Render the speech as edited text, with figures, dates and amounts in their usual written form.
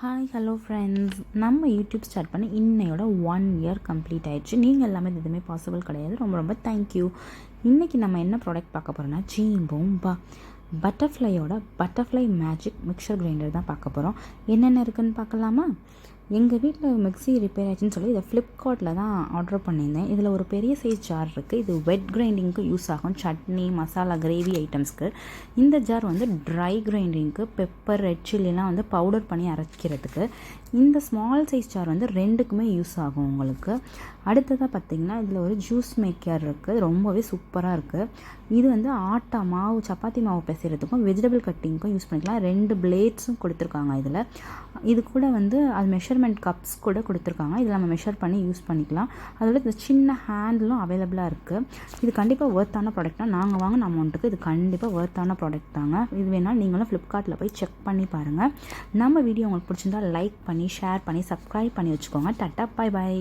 Hi hello friends, நம்ம YouTube start பண்ணி இன்னையோட 1 இயர் கம்ப்ளீட் ஆயிடுச்சு. நீங்கள் எல்லாமே இது எதுவுமே பாசிபிள் கிடையாது. ரொம்ப ரொம்ப தேங்க்யூ. இன்றைக்கி நம்ம என்ன ப்ராடக்ட் பார்க்க போகிறோன்னா ஜீம்பூம்பா பட்டர்ஃப்ளையோட பட்டர்ஃப்ளை மேஜிக் மிக்சர் கிரைண்டர் தான் பார்க்க போகிறோம். என்னென்ன இருக்குதுன்னு பார்க்கலாமா? எங்கள் வீட்டில் மிக்ஸி ரிப்பேர் ஆச்சுன்னு சொல்லி இதை ஃப்ளிப்கார்ட்டில் தான் ஆர்டர் பண்ணியிருந்தேன். இதில் ஒரு பெரிய சைஸ் ஜார் இருக்குது. இது வெட் கிரைண்டிங்க்கு யூஸ் ஆகும், சட்னி மசாலா கிரேவி ஐட்டம்ஸ்க்கு. இந்த ஜார் வந்து ட்ரை கிரைண்டிங்க்கு பெப்பர் ரெட் சில்லிலாம் வந்து பவுடர் பண்ணி அரைக்கிறதுக்கு. இந்த ஸ்மால் சைஸ் ஜார் வந்து ரெண்டுக்குமே யூஸ் ஆகும் உங்களுக்கு. அடுத்ததாக பார்த்திங்கன்னா இதில் ஒரு ஜூஸ் மேக்கர் இருக்குது, ரொம்பவே சூப்பராக இருக்குது. இது வந்து ஆட்டா மாவு சப்பாத்தி மாவு பிசைறதுக்கும் வெஜிடபிள் கட்டிங்க்கும் யூஸ் பண்ணிக்கலாம். 2 பிளேட்ஸும் கொடுத்துருக்காங்க இதில். இது கூட வந்து அது மெஷர்மெண்ட் கப்ஸ் கூட கொடுத்துருக்காங்க. இதில் நம்ம மெஷர் பண்ணி யூஸ் பண்ணிக்கலாம். அதோட இந்த சின்ன ஹேண்டிலும் அவைலபிளாக இருக்குது. இது கண்டிப்பாக ஒர்த்தான ப்ராடக்ட் தான். நாங்கள் வாங்கின அமௌண்ட்டுக்கு இது கண்டிப்பாக ஒர்த்தான ப்ராடக்ட் தாங்க. இது வேணால் நீங்களும் ஃப்ளிப்கார்ட்டில் போய் செக் பண்ணி பாருங்கள். நம்ம வீடியோ உங்களுக்கு பிடிச்சிருந்தா லைக் பண்ணி ஷேர் பண்ணி சப்ஸ்கிரைப் பண்ணி வச்சுக்கோங்க. Tata, bye by.